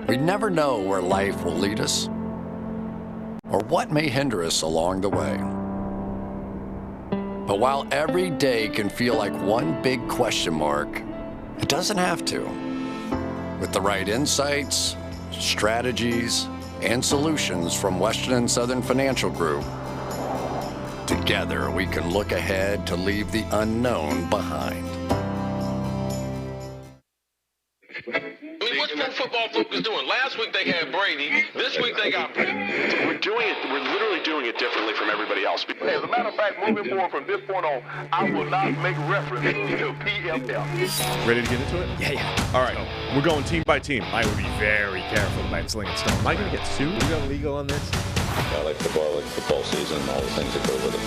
We never know where life will lead us or what may hinder us along the way. But while every day can feel like one big question mark, it doesn't have to. With the right insights, strategies, and solutions from Western and Southern Financial Group, together we can look ahead to leave the unknown behind. What's Pro Football Focus doing? Last week they had Brady. This week they got Brady. We're literally doing it differently from everybody else. As a matter of fact, moving forward from this point on, I will not make reference to PFF. Ready to get into it? Yeah. All right. We're going team by team. I would be very careful about slinging stone. Am I going to get sued? We go legal on this? I like football season, all the things that go with it.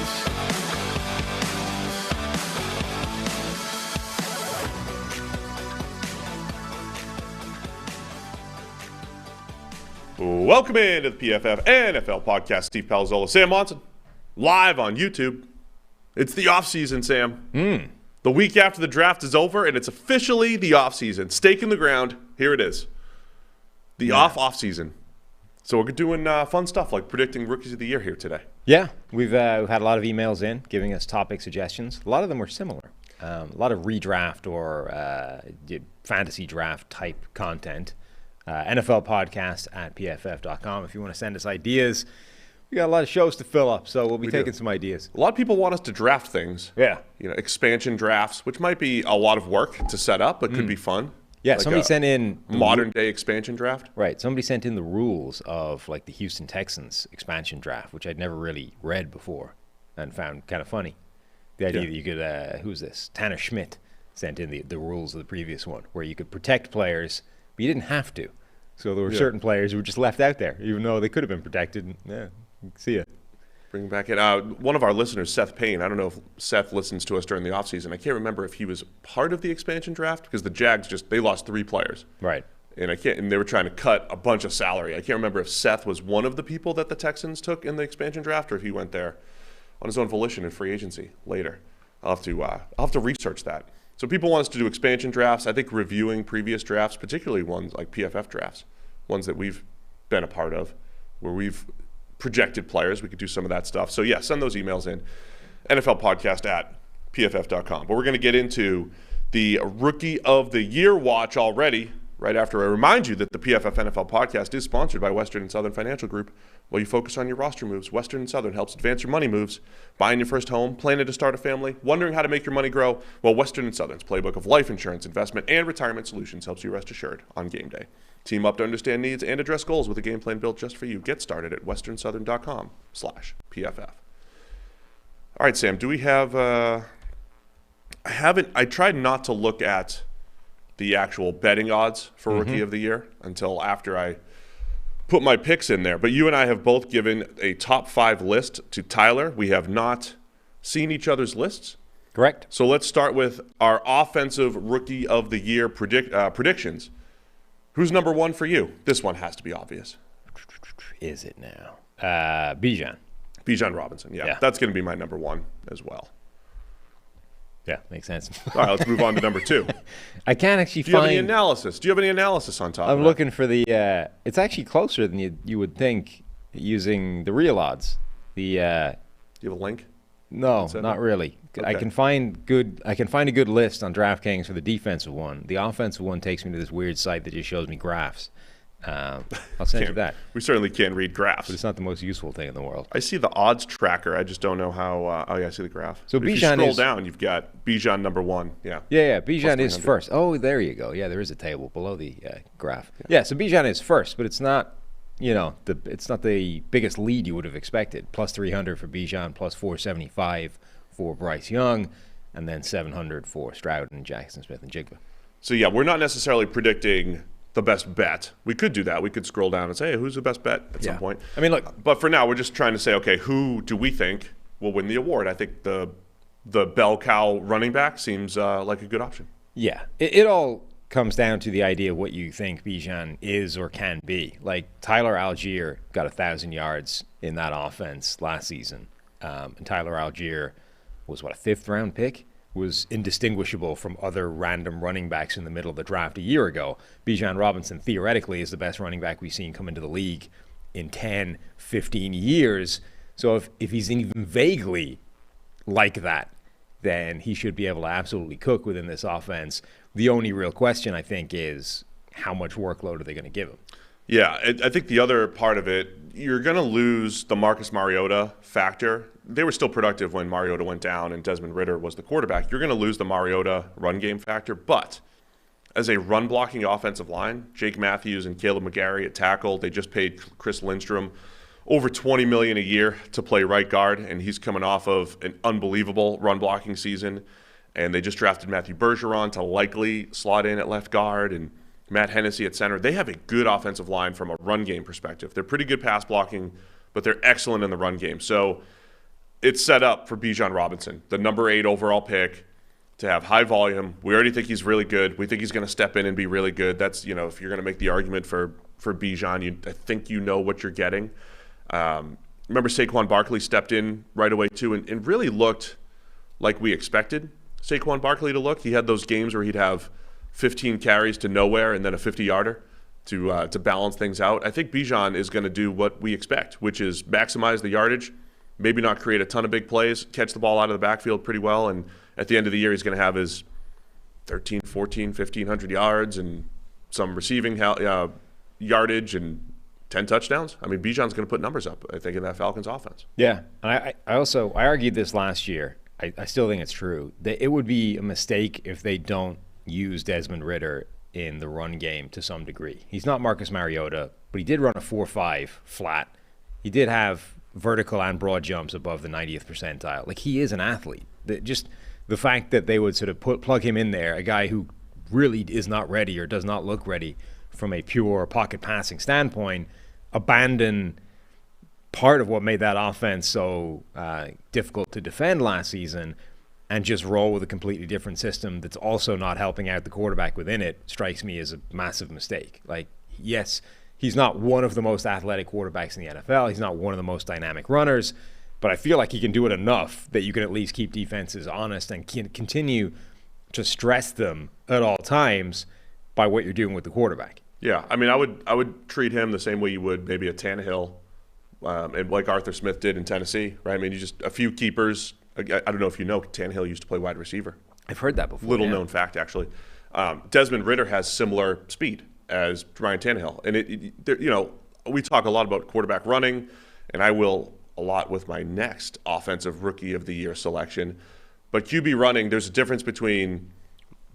Welcome into the PFF NFL podcast. Steve Palazzolo, Sam Monson, live on YouTube. It's the offseason, Sam. The week after the draft is over, and it's officially the offseason. Stake in the ground. Here it is. The off-season. So we're doing fun stuff like predicting rookies of the year here today. Yeah, we've had a lot of emails in giving us topic suggestions. A lot of them were similar. A lot of redraft or fantasy draft type content. NFL podcast at pff.com if you want to send us ideas. We got a lot of shows to fill up, so we'll be taking some ideas. A lot of people want us to draft things. Yeah. Expansion drafts, which might be a lot of work to set up, but could be fun. Yeah, like somebody sent in modern day expansion draft. Right, somebody sent in the rules of like the Houston Texans expansion draft, which I'd never really read before and found kind of funny. The idea that you could, who's this? Tanner Schmidt sent in the rules of the previous one, where you could protect players, but you didn't have to. So there were certain players who were just left out there, even though they could have been protected. Yeah, see ya. Bring back in. One of our listeners, Seth Payne, I don't know if Seth listens to us during the offseason. I can't remember if he was part of the expansion draft because the Jags they lost 3 players. Right. And they were trying to cut a bunch of salary. I can't remember if Seth was one of the people that the Texans took in the expansion draft or if he went there on his own volition in free agency later. I'll have to research that. So people want us to do expansion drafts. I think reviewing previous drafts, particularly ones like PFF drafts, ones that we've been a part of, where we've projected players, we could do some of that stuff. So yeah, send those emails in. NFL podcast at pff.com. But we're going to get into the Rookie of the Year watch already, right after I remind you that the PFF NFL podcast is sponsored by Western and Southern Financial Group. While you focus on your roster moves, Western and Southern helps advance your money moves. Buying your first home, planning to start a family, wondering how to make your money grow? Well, Western and Southern's playbook of life insurance, investment, and retirement solutions helps you rest assured on game day. Team up to understand needs and address goals with a game plan built just for you. Get started at westernsouthern.com/PFF. All right, Sam, do we have I tried not to look at the actual betting odds for Rookie of the Year until after I put my picks in there. But you and I have both given a top 5 list to Tyler. We have not seen each other's lists. Correct. So let's start with our offensive Rookie of the Year predictions. Who's number 1 for you? This one has to be obvious. Is it now? Bijan. Bijan Robinson, yeah. That's going to be my number 1 as well. Yeah, makes sense. All right, let's move on to number 2. I can't actually Do you have any analysis? Do you have any analysis on top of that? I'm looking for the it's actually closer than you would think using the real odds. Do you have a link? No, not really. Okay. I can find a good list on DraftKings for the defensive one. The offensive one takes me to this weird site that just shows me graphs. I'll send you that. We certainly can't read graphs. But it's not the most useful thing in the world. I see the odds tracker. I just don't know how. I see the graph. So but if you scroll down, you've got Bijan number 1. Yeah. Yeah. Bijan is first. Oh, there you go. Yeah, there is a table below the graph. Yeah. So Bijan is first, but it's not. It's not the biggest lead you would have expected. Plus 300 for Bijan, plus 475 for Bryce Young, and then 700 for Stroud and Jackson Smith and Jigba. So yeah, we're not necessarily predicting the best bet. We could do that. We could scroll down and say, hey, who's the best bet at some point? I mean, look. But for now, we're just trying to say, okay, who do we think will win the award? I think the bell cow running back seems like a good option. Yeah. It all comes down to the idea of what you think Bijan is or can be. Like Tyler Algier got 1,000 yards in that offense last season. And Tyler Algier was, a 5th-round pick? was indistinguishable from other random running backs in the middle of the draft a year ago. Bijan Robinson theoretically is the best running back we've seen come into the league in 10, 15 years. So if he's even vaguely like that, then he should be able to absolutely cook within this offense. The only real question, I think, is how much workload are they going to give him? Yeah, I think the other part of it, you're going to lose the Marcus Mariota factor. They were still productive when Mariota went down and Desmond Ridder was the quarterback. You're going to lose the Mariota run game factor. But as a run-blocking offensive line, Jake Matthews and Caleb McGarry at tackle, they just paid Chris Lindstrom over $20 million a year to play right guard, and he's coming off of an unbelievable run-blocking season. And they just drafted Matthew Bergeron to likely slot in at left guard, and Matt Hennessy at center. They have a good offensive line from a run game perspective. They're pretty good pass blocking, but they're excellent in the run game. So it's set up for Bijan Robinson, the number 8 overall pick, to have high volume. We already think he's really good. We think he's going to step in and be really good. That's, if you're going to make the argument for Bijan, I think you know what you're getting. Remember Saquon Barkley stepped in right away too and really looked like we expected Saquon Barkley to look. He had those games where he'd have 15 carries to nowhere and then a 50-yarder to balance things out. I think Bijan is going to do what we expect, which is maximize the yardage, maybe not create a ton of big plays, catch the ball out of the backfield pretty well, and at the end of the year he's going to have his 13, 14, 1,500 yards and some receiving yardage and 10 touchdowns. I mean, Bijan's going to put numbers up, I think, in that Falcons offense. Yeah, and I argued this last year. I still think it's true. That it would be a mistake if they don't use Desmond Ridder in the run game to some degree. He's not Marcus Mariota, but he did run a 4.5 flat. He did have vertical and broad jumps above the 90th percentile. Like, he is an athlete. Just the fact that they would sort of plug him in there, a guy who really is not ready or does not look ready from a pure pocket passing standpoint, abandon part of what made that offense so difficult to defend last season and just roll with a completely different system that's also not helping out the quarterback within it, strikes me as a massive mistake. Like, yes, he's not one of the most athletic quarterbacks in the NFL. He's not one of the most dynamic runners, but I feel like he can do it enough that you can at least keep defenses honest and can continue to stress them at all times by what you're doing with the quarterback. Yeah, I mean, I would treat him the same way you would maybe a Tannehill, and like Arthur Smith did in Tennessee, right? I mean, you just a few keepers. I don't know if you know, Tannehill used to play wide receiver. I've heard that before. Little known fact, actually. Desmond Ridder has similar speed as Ryan Tannehill, and we talk a lot about quarterback running, and I will a lot with my next offensive rookie of the year selection. But QB running, there's a difference between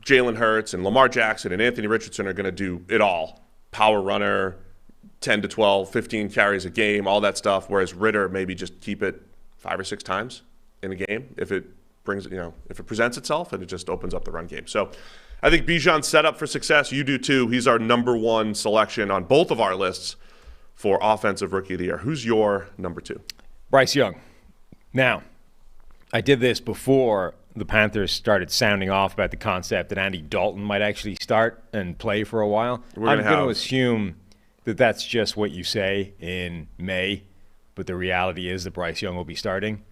Jalen Hurts and Lamar Jackson and Anthony Richardson are going to do it all. Power runner, 10 to 12, 15 carries a game, all that stuff, whereas Ridder maybe just keep it 5 or 6 times in a game if it presents itself, and it just opens up the run game. So I think Bijan's set up for success. You do too. He's our number 1 selection on both of our lists for Offensive Rookie of the Year. Who's your number 2? Bryce Young. Now, I did this before the Panthers started sounding off about the concept that Andy Dalton might actually start and play for a while. I'm going to assume that that's just what you say in May, but the reality is that Bryce Young will be starting.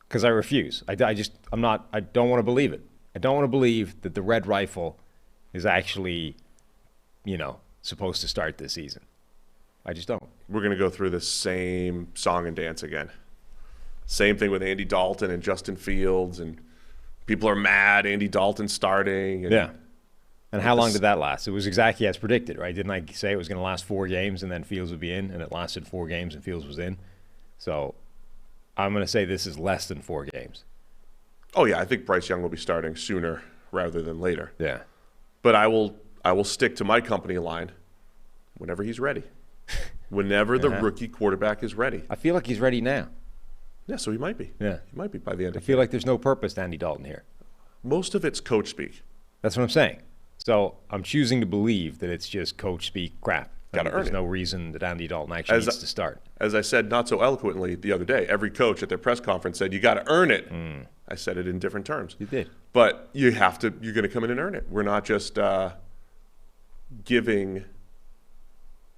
Because I refuse. I don't want to believe it. I don't want to believe that the Red Rifle is actually, supposed to start this season. I just don't. We're going to go through the same song and dance again. Same thing with Andy Dalton and Justin Fields, and people are mad Andy Dalton's starting. Yeah. And how long did that last? It was exactly as predicted, right? Didn't I say it was going to last 4 games and then Fields would be in, and it lasted 4 games and Fields was in? So I'm going to say this is less than 4 games. Oh, yeah. I think Bryce Young will be starting sooner rather than later. Yeah. But I will stick to my company line whenever he's ready. Whenever the rookie quarterback is ready. I feel like he's ready now. Yeah, so he might be. Yeah. He might be by the end of I feel like there's no purpose to Andy Dalton here. Most of it's coach speak. That's what I'm saying. So I'm choosing to believe that it's just coach speak crap. There's no reason that Andy Dalton actually needs to start. As I said not so eloquently the other day, every coach at their press conference said, you got to earn it. I said it in different terms. You did. But you're going to come in and earn it. We're not just giving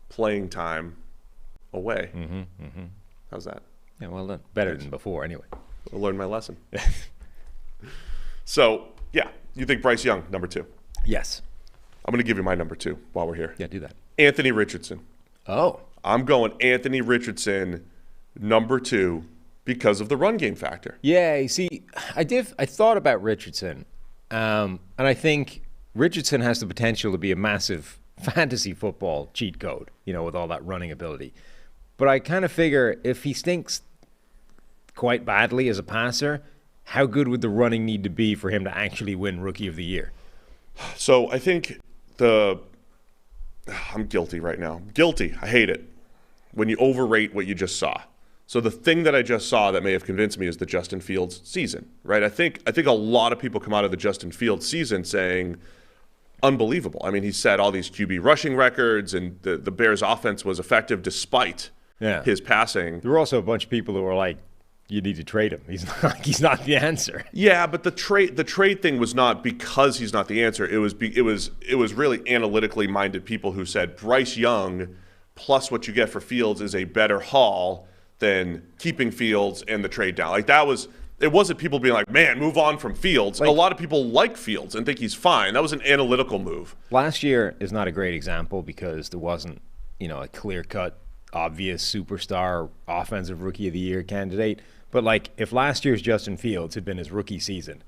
playing time away. How's that? Yeah, well done. Better than before, anyway. I learned my lesson. So, yeah, you think Bryce Young, number 2. Yes. I'm going to give you my number 2 while we're here. Yeah, do that. Anthony Richardson. Oh. I'm going Anthony Richardson, number 2, because of the run game factor. Yeah, you see, I thought about Richardson, and I think Richardson has the potential to be a massive fantasy football cheat code, with all that running ability. But I kind of figure if he stinks quite badly as a passer, how good would the running need to be for him to actually win Rookie of the Year? So I think I'm guilty right now. Guilty. I hate it when you overrate what you just saw. So the thing that I just saw that may have convinced me is the Justin Fields season, right? I think a lot of people come out of the Justin Fields season saying, unbelievable. I mean, he set all these QB rushing records, and the Bears' offense was effective despite his passing. There were also a bunch of people who were like, you need to trade him. He's not the answer. Yeah, but the trade thing was not because he's not the answer. It was really analytically minded people who said Bryce Young plus what you get for Fields is a better haul than keeping Fields and the trade down. Like it wasn't people being like, man, move on from Fields. A lot of people like Fields and think he's fine. That was an analytical move. Last year is not a great example because there wasn't, a clear-cut, obvious superstar offensive Rookie of the Year candidate. But if last year's Justin Fields had been his rookie season,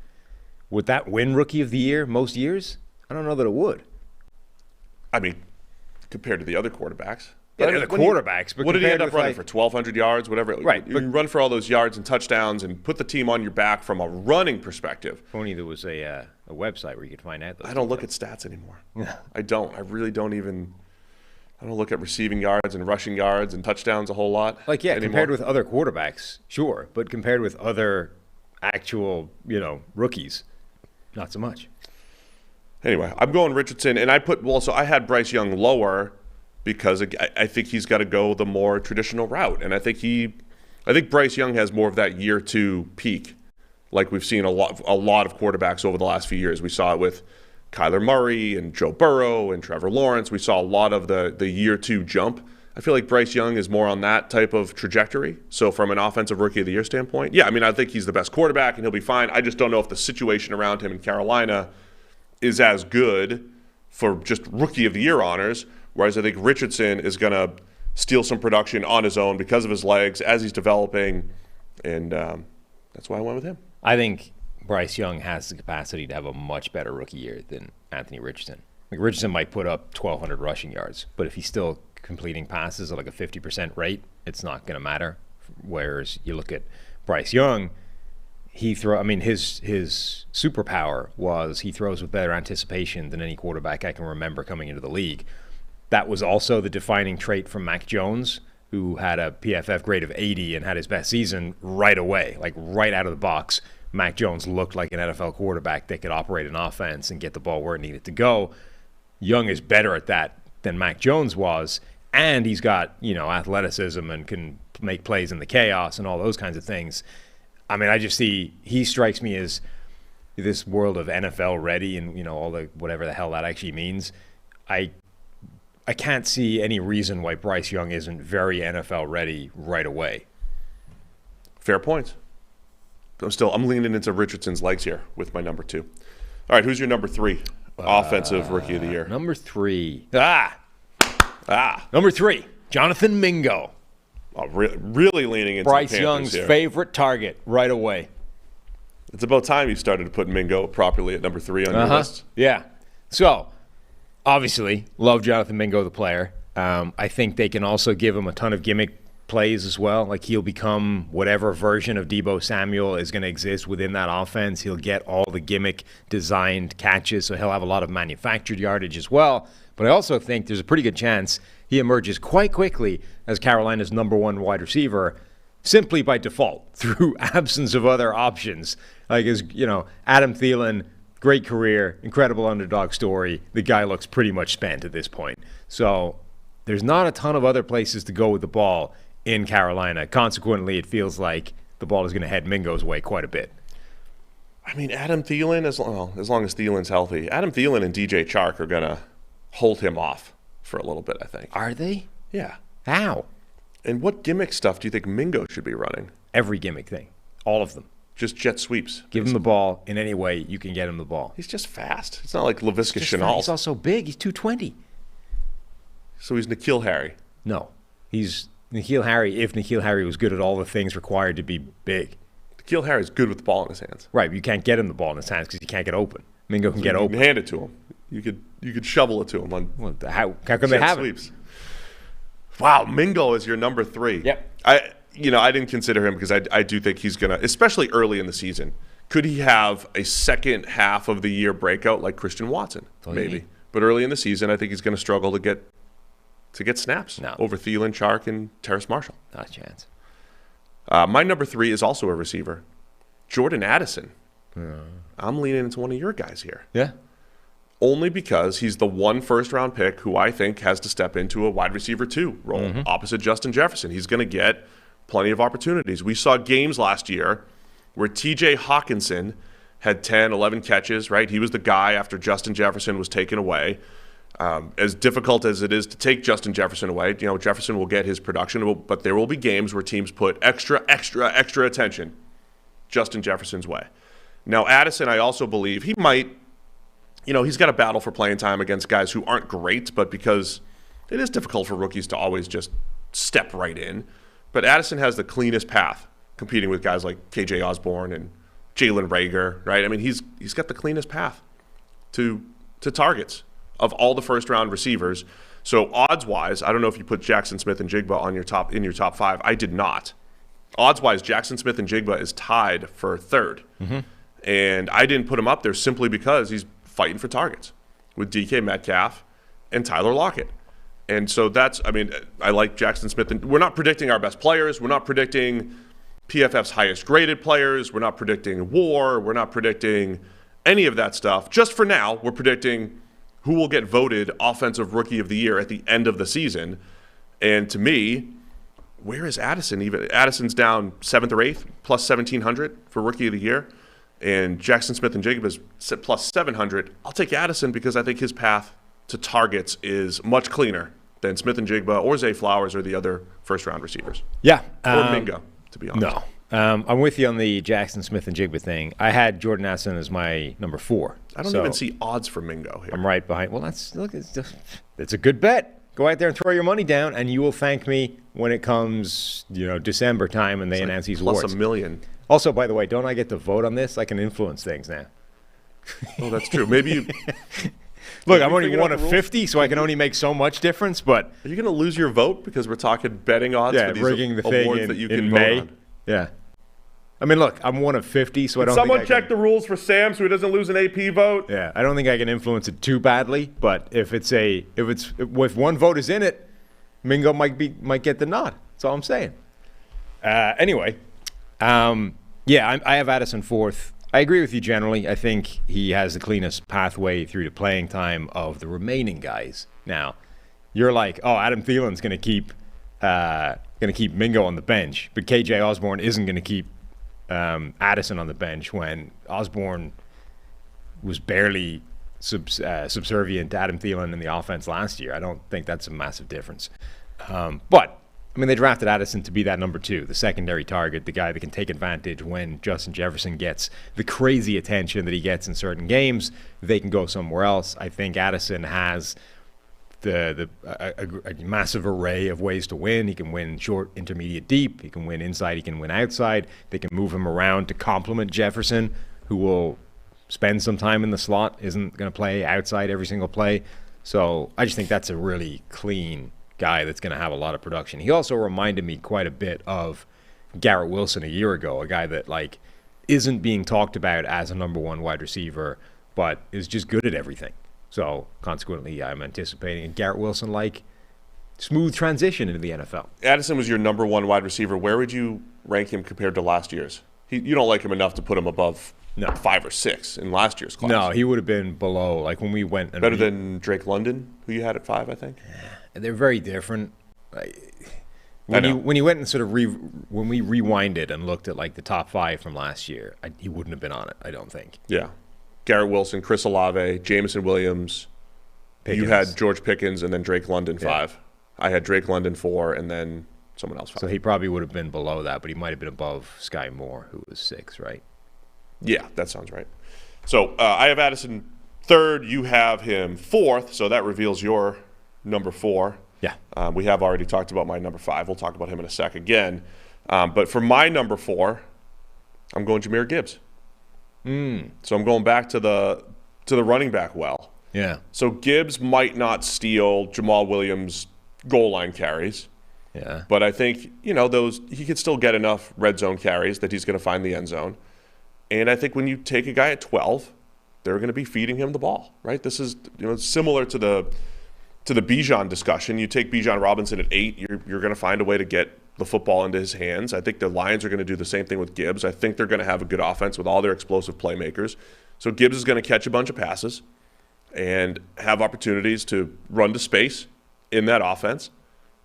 would that win Rookie of the Year most years? I don't know that it would. I mean, compared to the other quarterbacks. Yeah, they're the quarterbacks. But what did he end up running for? 1,200 yards, whatever. Right. You can run for all those yards and touchdowns and put the team on your back from a running perspective. If only there was a website where you could find out those. I don't look at stats anymore. I don't. I really don't even. I don't look at receiving yards and rushing yards and touchdowns a whole lot. Anymore. Compared with other quarterbacks, sure. But compared with other actual, rookies, not so much. Anyway, I'm going Richardson, and I had Bryce Young lower because I think he's got to go the more traditional route, and I think Bryce Young has more of that year 2 peak, like we've seen a lot of quarterbacks over the last few years. We saw it with Kyler Murray and Joe Burrow and Trevor Lawrence. We saw a lot of the year 2 jump. I feel like Bryce Young is more on that type of trajectory. So from an offensive Rookie of the Year standpoint, yeah, I mean, I think he's the best quarterback and he'll be fine. I just don't know if the situation around him in Carolina is as good for just Rookie of the Year honors, whereas I think Richardson is going to steal some production on his own because of his legs as he's developing, and that's why I went with him. I think Bryce Young has the capacity to have a much better rookie year than Anthony Richardson. Richardson might put up 1,200 rushing yards, but if he's still completing passes at a 50% rate, it's not going to matter. Whereas you look at Bryce Young, his superpower was he throws with better anticipation than any quarterback I can remember coming into the league. That was also the defining trait from Mac Jones, who had a PFF grade of 80 and had his best season right away, right out of the box. Mac Jones looked like an NFL quarterback that could operate an offense and get the ball where it needed to go. Young is better at that than Mac Jones was, and he's got, athleticism and can make plays in the chaos and all those kinds of things. I mean, he strikes me as this world of NFL ready and, all the whatever the hell that actually means. I can't see any reason why Bryce Young isn't very NFL ready right away. Fair point. I'm leaning into Richardson's legs here with my number 2. All right, who's your number 3 offensive Rookie of the Year? Number 3. Number 3, Jonathan Mingo. Oh, really leaning into Bryce the Panthers Young's here. favorite target right away. It's about time you started to put Mingo properly at number 3 on your list. Yeah. So, obviously, love Jonathan Mingo, the player. I think they can also give him a ton of gimmick plays as well. He'll become whatever version of Deebo Samuel is going to exist within that offense. He'll get all the gimmick designed catches, so he'll have a lot of manufactured yardage as well. But I also think there's a pretty good chance he emerges quite quickly as Carolina's number 1 wide receiver simply by default through absence of other options. Adam Thielen, great career, incredible underdog story. The guy looks pretty much spent at this point. So there's not a ton of other places to go with the ball in Carolina. Consequently, it feels like the ball is going to head Mingo's way quite a bit. I mean, Adam Thielen, as long as Thielen's healthy, Adam Thielen and DJ Chark are going to hold him off for a little bit, I think. Are they? Yeah. How? And what gimmick stuff do you think Mingo should be running? Every gimmick thing. All of them. just jet sweeps. Give him the ball in any way you can get him the ball. He's just fast. It's not like Laviska He's Shenault. also big. He's 220. So he's N'Keal Harry. No, he's N'Keal Harry if N'Keal Harry was good at all the things required to be big. N'Keal Harry's good with the ball in his hands. Right, but you can't get him the ball in his hands because he can't get open. Mingo can get You open. can hand it to him. You could shovel it to him on How come they jet have sweeps. Wow, Mingo is your number 3. Yep. I didn't consider him because I do think he's gonna, especially early in the season. Could he have a second half of the year breakout like Christian Watson? Maybe. But early in the season, I think he's going to struggle to get snaps over Thielen, Chark, and Terrace Marshall. Not a chance. My number 3 is also a receiver, Jordan Addison. I'm leaning into one of your guys here. Yeah. Only because he's the one first-round pick who I think has to step into a wide receiver 2 role opposite Justin Jefferson. He's going to get plenty of opportunities. We saw games last year where T.J. Hawkinson had 10, 11 catches, right? He was the guy after Justin Jefferson was taken away. As difficult as it is to take Justin Jefferson away, Jefferson will get his production, but there will be games where teams put extra attention Justin Jefferson's way. Now, Addison, I also believe he might, he's got a battle for playing time against guys who aren't great, but because it is difficult for rookies to always just step right in. But Addison has the cleanest path competing with guys like KJ Osborne and Jalen Reagor, right? I mean, he's got the cleanest path to targets of all the first-round receivers. So odds-wise, I don't know if you put Jackson Smith and Jigba on your top 5. I did not. Odds-wise, Jackson Smith and Jigba is tied for 3rd. And I didn't put him up there simply because he's fighting for targets with DK Metcalf and Tyler Lockett. And so I like Jackson Smith. And we're not predicting our best players. We're not predicting PFF's highest graded players. We're not predicting WAR. We're not predicting any of that stuff. Just for now, we're predicting who will get voted Offensive Rookie of the Year at the end of the season. And to me, where is Addison even? Addison's down 7th or 8th, plus 1,700 for Rookie of the Year. And Jackson Smith and Jigba is plus 700. I'll take Addison because I think his path to targets is much cleaner than Smith and Jigba or Zay Flowers or the other first-round receivers. Yeah. Or Mingo, to be honest. No. I'm with you on the Jackson Smith and Jigba thing. I had Jordan Addison as my number 4. I don't even see odds for Mingo here. I'm right behind. Well, it's a good bet. Go out there and throw your money down, and you will thank me when it comes, December time and they announce these awards. Plus $1 million. Also, by the way, don't I get to vote on this? I can influence things now. Oh, that's true. Maybe you... Look, I'm only one of 50, so I can only make so much difference. But are you going to lose your vote because we're talking betting odds for these rigging the awards thing that you in can May? vote on? Yeah. I mean, look, I'm one of 50, so I don't Someone think I check the rules for Sam so he doesn't lose an AP vote. Yeah, I don't think I can influence it too badly. But if one vote is in it, Mingo might get the nod. That's all I'm saying. Anyway, I have Addison 4th. I agree with you generally. I think he has the cleanest pathway through to playing time of the remaining guys. Now, you're like, oh, Adam Thielen's going to keep Mingo on the bench, but KJ Osborne isn't going to keep Addison on the bench when Osborne was barely subservient to Adam Thielen in the offense last year. I don't think that's a massive difference. But they drafted Addison to be that number 2, the secondary target, the guy that can take advantage when Justin Jefferson gets the crazy attention that he gets in certain games. They can go somewhere else. I think Addison has a massive array of ways to win. He can win short, intermediate, deep. He can win inside. He can win outside. They can move him around to complement Jefferson, who will spend some time in the slot, isn't going to play outside every single play. So I just think that's a really clean guy that's going to have a lot of production. He also reminded me quite a bit of Garrett Wilson a year ago, a guy that isn't being talked about as a number 1 wide receiver, but is just good at everything. So consequently, I'm anticipating a Garrett Wilson smooth transition into the NFL. Addison was your number 1 wide receiver. Where would you rank him compared to last year's? You don't like him enough to put him above 5 or 6 in last year's class. No, he would have been below. When we went and better than Drake London, who you had at 5, I think. They're very different. When you went and sort of when we rewinded and looked at the top 5 from last year, he wouldn't have been on it. I don't think. Yeah, Garrett Wilson, Chris Olave, Jameson Williams. Pickens. You had George Pickens and then Drake London 5. I had Drake London 4 and then someone else 5. So he probably would have been below that, but he might have been above Sky Moore, who was 6, right? Yeah, that sounds right. So I have Addison third. You have him fourth. So that reveals your number 4. Yeah. We have already talked about my number 5. We'll talk about him in a sec again. But for my number 4, I'm going Jahmyr Gibbs. So I'm going back to the running back well. Yeah. So Gibbs might not steal Jamal Williams' goal line carries. Yeah. But I think, he could still get enough red zone carries that he's going to find the end zone. And I think when you take a guy at 12, they're going to be feeding him the ball, right? This is similar to the Bijan discussion. You take Bijan Robinson at 8, you're going to find a way to get the football into his hands. I think the Lions are going to do the same thing with Gibbs. I think they're going to have a good offense with all their explosive playmakers. So Gibbs is going to catch a bunch of passes and have opportunities to run to space in that offense.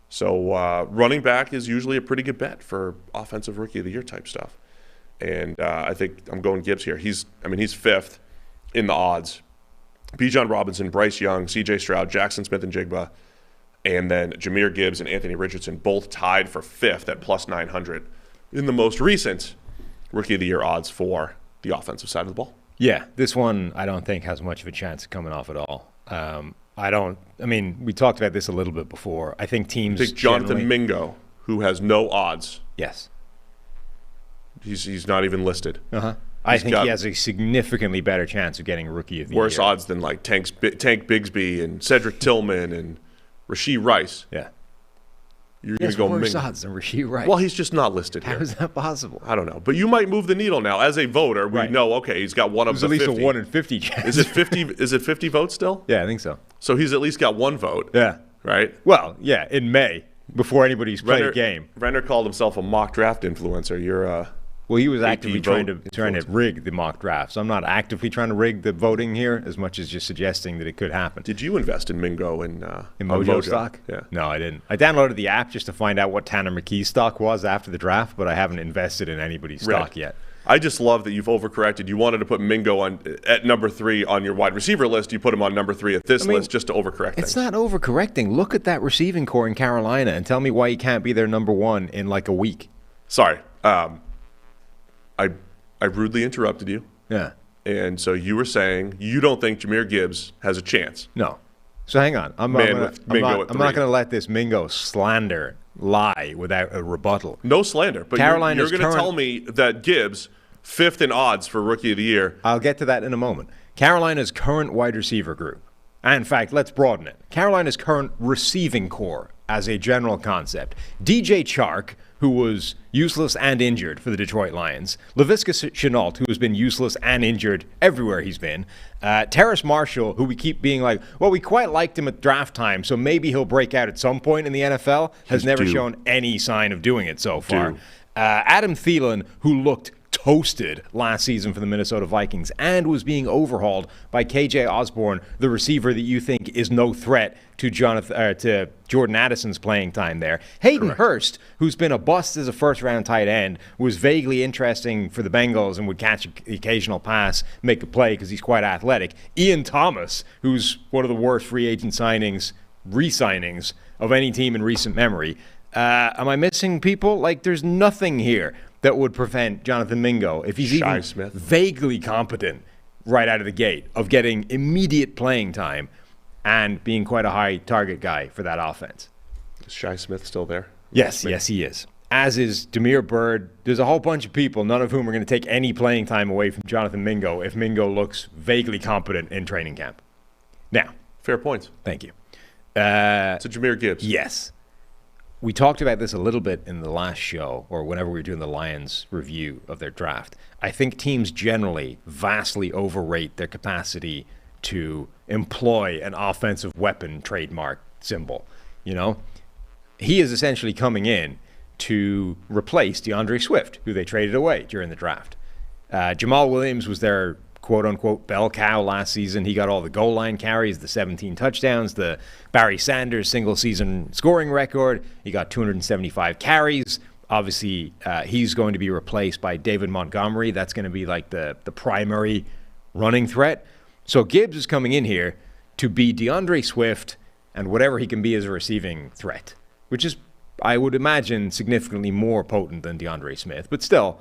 So running back is usually a pretty good bet for offensive rookie of the year type stuff. And I think I'm going Gibbs here. He's 5th in the odds. Bijan Robinson, Bryce Young, C.J. Stroud, Jackson Smith-Njigba, and then Jahmyr Gibbs and Anthony Richardson both tied for 5th at plus 900 in the most recent rookie of the year odds for the offensive side of the ball. Yeah, this one I don't think has much of a chance of coming off at all. We talked about this a little bit before. I think teams. I think Jonathan Mingo, who has no odds. Yes. He's not even listed. I think he has a significantly better chance of getting rookie of the year. Worse odds than like Tank Bigsby and Cedric Tillman and Rashee Rice. Yeah. You're going to go worse odds than Rashee Rice. Well, he's just not listed here. How is that possible? I don't know. But you might move the needle now. As a voter, we know, okay, he's got one of the 50. There's at least a 1 in 50 chance. Is it 50? Is it 50 votes still? Yeah, I think so. So he's at least got 1 vote. Yeah. Right? Well, yeah, in May, before anybody's played a game. Renner called himself a mock draft influencer. You're Well, he was actively trying to rig the mock draft. So I'm not actively trying to rig the voting here as much as just suggesting that it could happen. Did you invest in Mingo in Mojo stock? Yeah. No, I didn't. I downloaded the app just to find out what Tanner McKee's stock was after the draft, but I haven't invested in anybody's stock yet. I just love that you've overcorrected. You wanted to put Mingo at number 3 on your wide receiver list. You put him on number 3 at this list just to overcorrect things. It's not overcorrecting. Look at that receiving core in Carolina and tell me why he can't be their number 1 in like a week. Sorry. I rudely interrupted you. Yeah. And so you were saying you don't think Jahmyr Gibbs has a chance. No. So hang on. I'm not going to let this Mingo slander lie without a rebuttal. No slander. But you're going to tell me that Gibbs, 5th in odds for Rookie of the Year. I'll get to that in a moment. Carolina's current wide receiver group. And in fact, let's broaden it. Carolina's current receiving core as a general concept. DJ Chark, who was useless and injured for the Detroit Lions. Laviska Shenault, who has been useless and injured everywhere he's been. Terrace Marshall, who we keep being like, well, we quite liked him at draft time, so maybe he'll break out at some point in the NFL, has never shown any sign of doing it so far. Adam Thielen, who looked toasted last season for the Minnesota Vikings and was being overhauled by KJ Osborne, the receiver that you think is no threat to Jordan Addison's playing time there. Hayden Hurst, who's been a bust as a first-round tight end, was vaguely interesting for the Bengals and would catch an occasional pass, make a play because he's quite athletic. Ian Thomas, who's one of the worst free agent re-signings of any team in recent memory. Am I missing people? There's nothing here that would prevent Jonathan Mingo, if he's even vaguely competent right out of the gate, of getting immediate playing time and being quite a high target guy for that offense. Is Shi Smith still there? Yes, he is. As is Damiere Byrd. There's a whole bunch of people, none of whom are going to take any playing time away from Jonathan Mingo if Mingo looks vaguely competent in training camp. Now. Fair points. Thank you. So Jahmyr Gibbs. Yes. We talked about this a little bit in the last show, or whenever we were doing the Lions review of their draft. I think teams generally vastly overrate their capacity to employ an offensive weapon trademark symbol. He is essentially coming in to replace DeAndre Swift, who they traded away during the draft. Jamal Williams was their quote-unquote bell cow last season. He got all the goal line carries, the 17 touchdowns, the Barry Sanders single-season scoring record. He got 275 carries. Obviously, he's going to be replaced by David Montgomery. That's going to be like the primary running threat. So Gibbs is coming in here to be DeAndre Swift and whatever he can be as a receiving threat, which is, I would imagine, significantly more potent than DeAndre Smith. But still,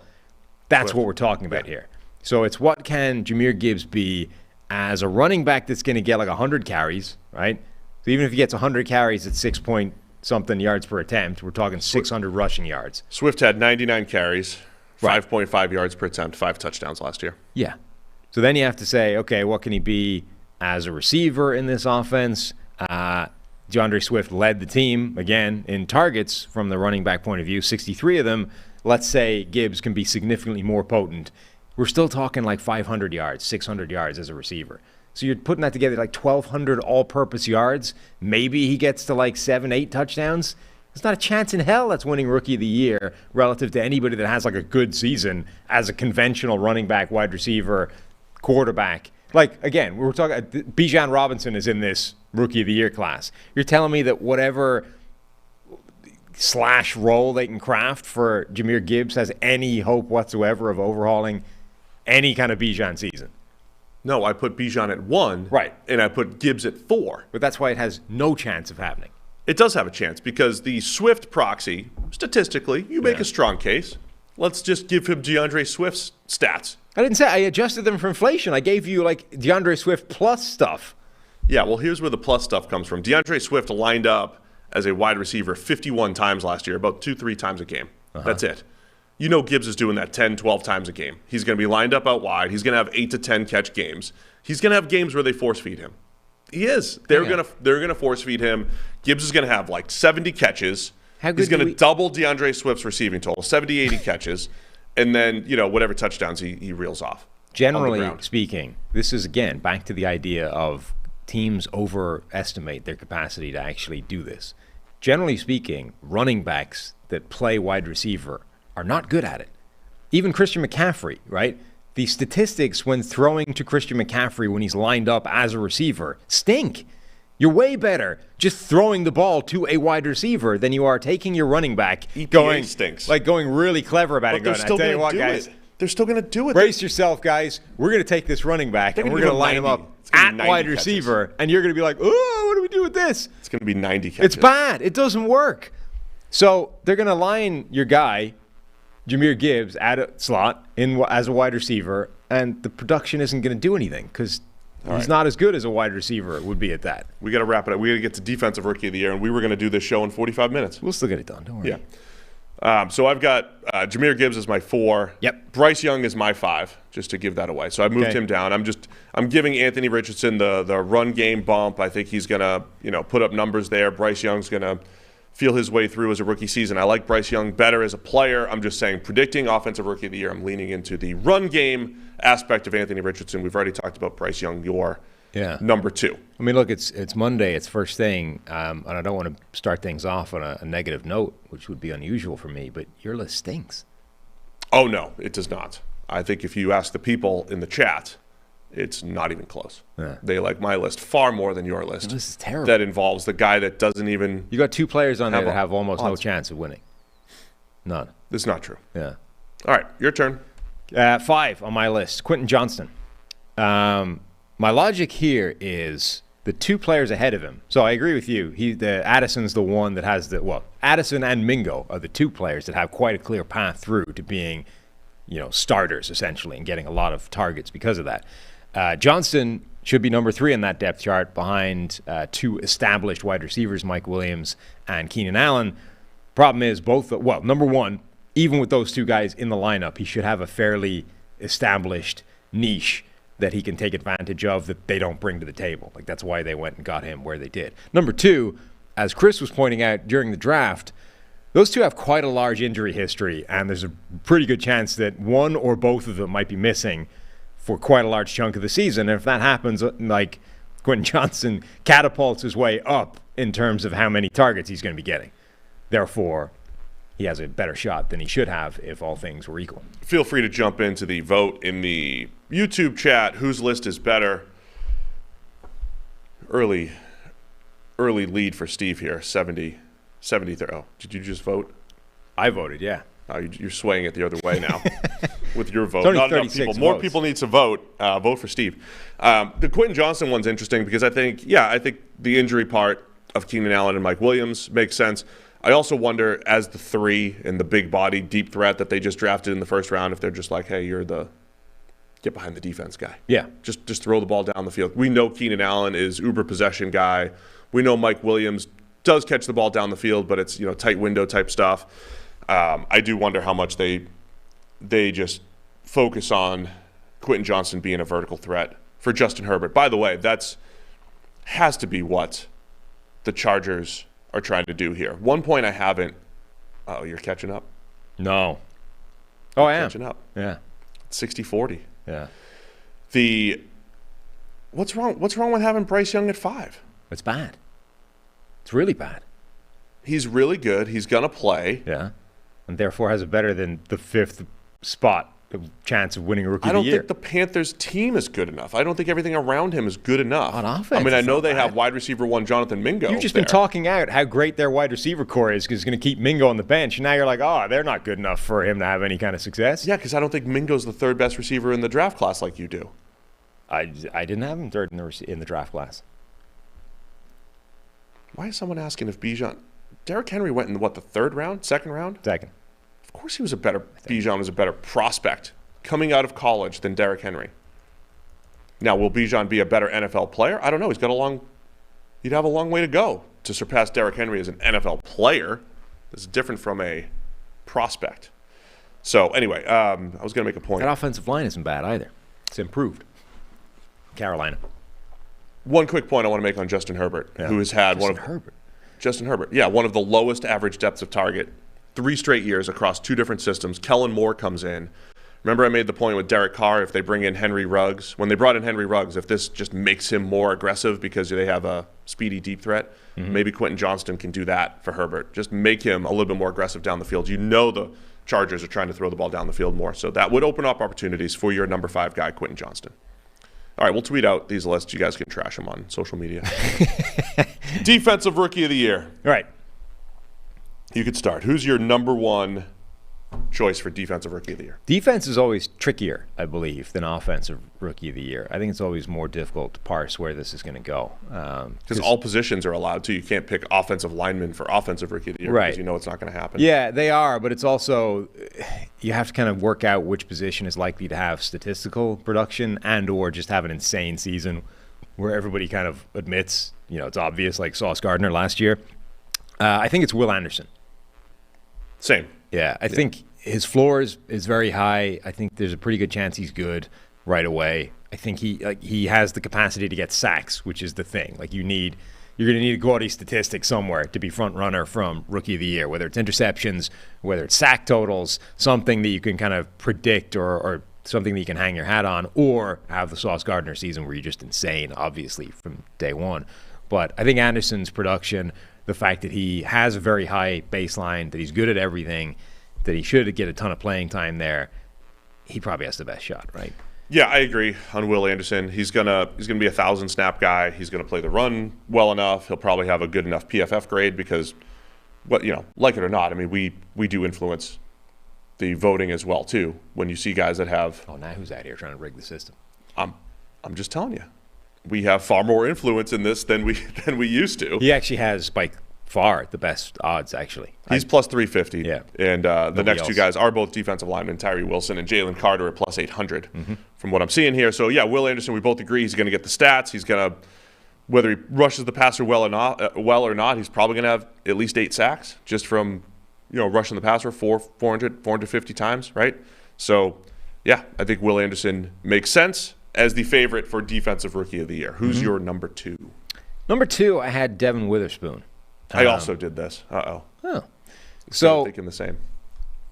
that's what we're talking about here. So it's what can Jahmyr Gibbs be as a running back that's going to get like 100 carries, right? So even if he gets 100 carries at 6-point-something yards per attempt, we're talking 600 rushing yards. Swift had 99 carries, 5.5 yards per attempt, 5 touchdowns last year. Yeah. So then you have to say, okay, what can he be as a receiver in this offense? DeAndre Swift led the team, again, in targets from the running back point of view, 63 of them. Let's say Gibbs can be significantly more potent. We're still talking like 500 yards, 600 yards as a receiver. So you're putting that together like 1,200 all-purpose yards. Maybe he gets to like 7, 8 touchdowns. There's not a chance in hell that's winning Rookie of the Year relative to anybody that has like a good season as a conventional running back, wide receiver, quarterback. Like, again, we were talking, Bijan Robinson is in this Rookie of the Year class. You're telling me that whatever slash role they can craft for Jahmyr Gibbs has any hope whatsoever of overhauling any kind of Bijan season? No, I put Bijan at 1. Right. And I put Gibbs at 4. But that's why it has no chance of happening. It does have a chance because the Swift proxy, statistically, you make a strong case. Let's just give him DeAndre Swift's stats. I didn't say I adjusted them for inflation. I gave you like DeAndre Swift plus stuff. Yeah, well, here's where the plus stuff comes from. DeAndre Swift lined up as a wide receiver 51 times last year, about 2-3 times a game. That's it. You know Gibbs is doing that 10, 12 times a game. He's going to be lined up out wide. He's going to have 8 to 10 catch games. He's going to have games where they force feed him. He is. They're going to force feed him. Gibbs is going to have like 70 catches. He's going to double DeAndre Swift's receiving total, 70, 80 catches, and then, whatever touchdowns he reels off. Generally speaking, this is, again, back to the idea of teams overestimate their capacity to actually do this. Generally speaking, running backs that play wide receiver are not good at it. Even Christian McCaffrey, right? The statistics when throwing to Christian McCaffrey when he's lined up as a receiver stink. You're way better just throwing the ball to a wide receiver than you are taking your running back EPA stinks. Going really clever about it. They're still going to do it. They're still going to do it. Brace yourself, guys. We're going to take this running back and we're going to line him up at wide receiver, and you're going to be like, oh, what do we do with this? It's going to be 90 catches. It's bad. It doesn't work. So they're going to line your guy, Jahmyr Gibbs, at a slot as a wide receiver, and the production isn't going to do anything because he's not as good as a wide receiver would be at that. We got to wrap it up. We got to get to Defensive Rookie of the Year, and we were going to do this show in 45 minutes. We'll still get it done. Don't worry. Yeah. So I've got Jahmyr Gibbs as my 4. Yep. Bryce Young is my 5, just to give that away. So I moved him down. I'm giving Anthony Richardson the run game bump. I think he's going to put up numbers there. Bryce Young's going to feel his way through as a rookie season. I like Bryce Young better as a player. I'm just saying, predicting Offensive Rookie of the Year, I'm leaning into the run game aspect of Anthony Richardson. We've already talked about Bryce Young, your number 2. I mean, look, it's Monday. It's first thing, and I don't want to start things off on a negative note, which would be unusual for me, but your list stinks. Oh, no, it does not. I think if you ask the people in the chat, it's not even close. Yeah. They like my list far more than your list. This is terrible. That involves the guy that doesn't even... You got 2 players on there that have almost no chance of winning. None. That's not true. Yeah. All right, your turn. 5 on my list, Quentin Johnston. My logic here is the 2 players ahead of him. So I agree with you. Addison's the one that has Addison and Mingo are the 2 players that have quite a clear path through to being, starters essentially and getting a lot of targets because of that. Johnston should be number 3 in that depth chart behind 2 established wide receivers, Mike Williams and Keenan Allen. Problem is number 1, even with those 2 guys in the lineup, he should have a fairly established niche that he can take advantage of that they don't bring to the table. Like, that's why they went and got him where they did. Number 2, as Chris was pointing out during the draft, those 2 have quite a large injury history, and there's a pretty good chance that one or both of them might be missing for quite a large chunk of the season. And if that happens, like, Quentin Johnston catapults his way up in terms of how many targets he's going to be getting. Therefore, he has a better shot than he should have if all things were equal. Feel free to jump into the vote in the YouTube chat. Whose list is better? Early lead for Steve here, 70. Oh, did you just vote? I voted, yeah. Oh, you're swaying it the other way now with your vote. Not enough people. More people need to vote. Vote for Steve. The Quentin Johnston one's interesting because I think the injury part of Keenan Allen and Mike Williams makes sense. I also wonder, as the 3 and the big body deep threat that they just drafted in the first round, if they're just like, hey, you're the get behind the defense guy. Yeah. Just throw the ball down the field. We know Keenan Allen is uber possession guy. We know Mike Williams does catch the ball down the field, but it's, tight window type stuff. I do wonder how much they just focus on Quentin Johnston being a vertical threat for Justin Herbert. By the way, has to be what the Chargers are trying to do here. One point I haven't. Oh, you're catching up? No. Oh, I am. Catching up. Yeah. 60-40. Yeah. What's wrong with having Bryce Young at 5? It's bad. It's really bad. He's really good. He's going to play. Yeah. And therefore has a better than the 5th spot chance of winning Rookie I of the don't Year. think the Panthers team is good enough. I don't think everything around him is good enough. On offense, I mean, I it's know not they bad. have wide receiver 1 Jonathan Mingo. You've just there. been talking out how great their wide receiver core is because it's going to keep Mingo on the bench. And now you're like, oh, they're not good enough for him to have any kind of success. Yeah, because I don't think Mingo's the 3rd best receiver in the draft class like you do. I didn't have him 3rd in the draft class. Why is someone asking if Bijan... Derrick Henry went in, the 3rd round? 2nd round? 2nd. Of course Bijan was a better prospect coming out of college than Derrick Henry. Now, will Bijan be a better NFL player? I don't know. He'd have a long way to go to surpass Derrick Henry as an NFL player. This is different from a prospect. So, anyway, I was going to make a point. That offensive line isn't bad either. It's improved. Carolina. One quick point I want to make on Justin Herbert, who has had Justin Herbert. Yeah, one of the lowest average depths of target 3 straight years across 2 different systems. Kellen Moore comes in. Remember I made the point with Derek Carr, if they bring in Henry Ruggs, when they brought in Henry Ruggs, if this just makes him more aggressive because they have a speedy deep threat, maybe Quentin Johnston can do that for Herbert. Just make him a little bit more aggressive down the field. The Chargers are trying to throw the ball down the field more. So that would open up opportunities for your number 5 guy, Quentin Johnston. All right, we'll tweet out these lists. You guys can trash them on social media. Defensive Rookie of the Year. All right. You could start. Who's your number 1 choice for Defensive Rookie of the Year? Defense is always trickier, I believe, than Offensive Rookie of the Year. I think it's always more difficult to parse where this is going to go. Because all positions are allowed to. You can't pick offensive linemen for Offensive Rookie of the Year because you know it's not going to happen. Yeah, they are, but it's also you have to kind of work out which position is likely to have statistical production and or just have an insane season where everybody kind of admits, it's obvious, like Sauce Gardner last year. I think it's Will Anderson. Same. Yeah, I think his floor is very high. I think there's a pretty good chance he's good right away. I think he has the capacity to get sacks, which is the thing. Like you're going to need a gaudy statistic somewhere to be front runner from Rookie of the Year, whether it's interceptions, whether it's sack totals, something that you can kind of predict or something that you can hang your hat on, or have the Sauce Gardner season where you're just insane, obviously, from day one. But I think Anderson's production, the fact that he has a very high baseline, that he's good at everything, that he should get a ton of playing time there, he probably has the best shot, right? Yeah, I agree on Will Anderson. He's gonna be a 1,000 snap guy. He's gonna play the run well enough. He'll probably have a good enough PFF grade because, like it or not, I mean, we do influence the voting as well too. When you see guys that have, now who's out here trying to rig the system? I'm just telling you, we have far more influence in this than we used to. He actually has by far the best odds, actually. He's plus 350. Yeah. And the next 2 guys are both defensive linemen, Tyree Wilson and Jalen Carter at plus 800 from what I'm seeing here. So, yeah, Will Anderson, we both agree he's going to get the stats. He's going to, whether he rushes the passer well or not, he's probably going to have at least 8 sacks just from, rushing the passer 450 times, right? So, yeah, I think Will Anderson makes sense as the favorite for Defensive Rookie of the Year. Who's your number 2? Number 2, I had Devin Witherspoon. I also did this. Oh. So thinking the same.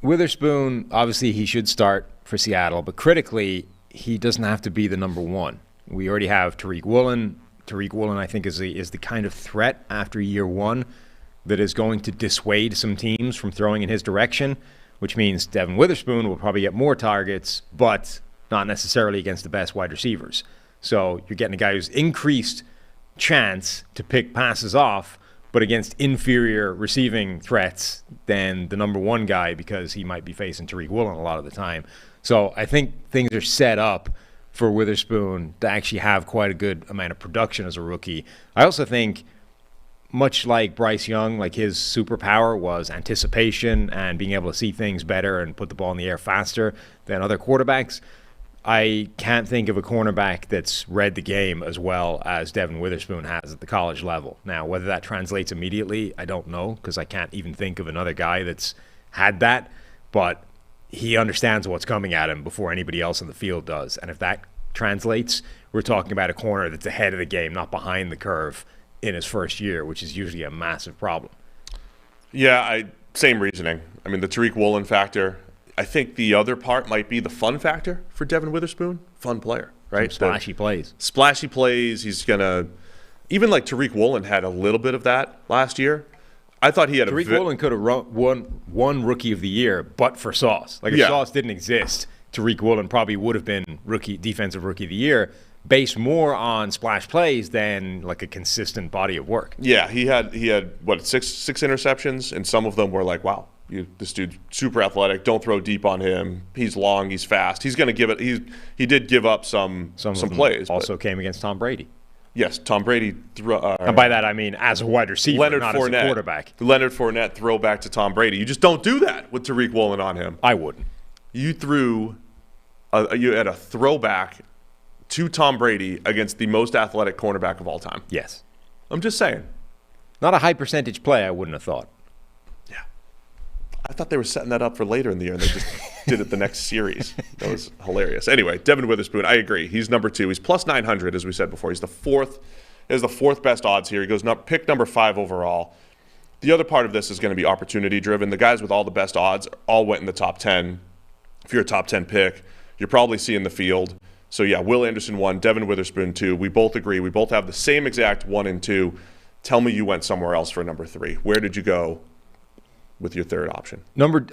Witherspoon, obviously he should start for Seattle, but critically, he doesn't have to be the number 1. We already have Tariq Woolen. Tariq Woolen, I think, is the kind of threat after year 1 that is going to dissuade some teams from throwing in his direction, which means Devin Witherspoon will probably get more targets, but not necessarily against the best wide receivers. So you're getting a guy who's increased chance to pick passes off, but against inferior receiving threats than the number 1 guy because he might be facing Tariq Woolen a lot of the time. So I think things are set up for Witherspoon to actually have quite a good amount of production as a rookie. I also think, much like Bryce Young, like his superpower was anticipation and being able to see things better and put the ball in the air faster than other quarterbacks. I can't think of a cornerback that's read the game as well as Devin Witherspoon has at the college level. Now, whether that translates immediately, I don't know, because I can't even think of another guy that's had that. But he understands what's coming at him before anybody else on the field does. And if that translates, we're talking about a corner that's ahead of the game, not behind the curve in his first year, which is usually a massive problem. Yeah, same reasoning. I mean, the Tariq Woolen factor. I think the other part might be the fun factor for Devin Witherspoon. Fun player, right? Some splashy plays. Splashy plays. He's going to – even like Tariq Woolen had a little bit of that last year. I thought he had Tariq Woolen could have won Rookie of the Year, but for Sauce. Like, if Sauce didn't exist, Tariq Woolen probably would have been Defensive Rookie of the Year, based more on splash plays than like a consistent body of work. Yeah, he had what, six interceptions, and some of them were like, wow. This dude's super athletic. Don't throw deep on him. He's long. He's fast. He's going to give it. He did give up some plays. Also came against Tom Brady. Yes, Tom Brady. And by that I mean as a wide receiver, not as a quarterback. Leonard Fournette throwback to Tom Brady. You just don't do that with Tariq Woolen on him. I wouldn't. You you had a throwback to Tom Brady against the most athletic cornerback of all time. Yes. I'm just saying. Not a high percentage play, I wouldn't have thought. I thought they were setting that up for later in the year, and they just did it the next series. That was hilarious. Anyway, Devin Witherspoon, I agree. He's number 2. He's plus 900, as we said before. He's the fourth best odds here. He goes pick number 5 overall. The other part of this is going to be opportunity-driven. The guys with all the best odds all went in the top 10. If you're a top 10 pick, you're probably seeing the field. So, yeah, Will Anderson 1, Devin Witherspoon 2. We both agree. We both have the same exact 1 and 2. Tell me you went somewhere else for number 3. Where did you go with your third option?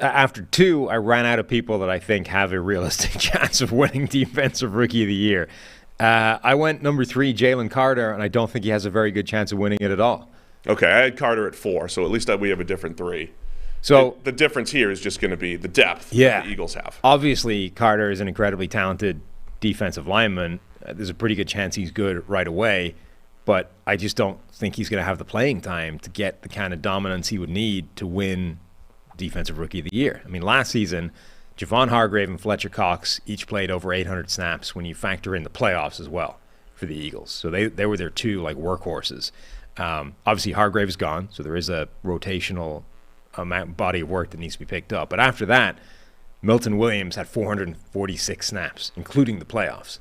After 2, I ran out of people that I think have a realistic chance of winning Defensive Rookie of the Year. I went number 3, Jalen Carter, and I don't think he has a very good chance of winning it at all. Okay, I had Carter at 4, so at least we have a different 3. So the difference here is just going to be the depth that the Eagles have. Obviously, Carter is an incredibly talented defensive lineman. There's a pretty good chance he's good right away. But I just don't think he's going to have the playing time to get the kind of dominance he would need to win Defensive Rookie of the Year. I mean, last season, Javon Hargrave and Fletcher Cox each played over 800 snaps when you factor in the playoffs as well for the Eagles. So they were their 2 like workhorses. Obviously, Hargrave is gone, so there is a rotational body of work that needs to be picked up. But after that, Milton Williams had 446 snaps, including the playoffs.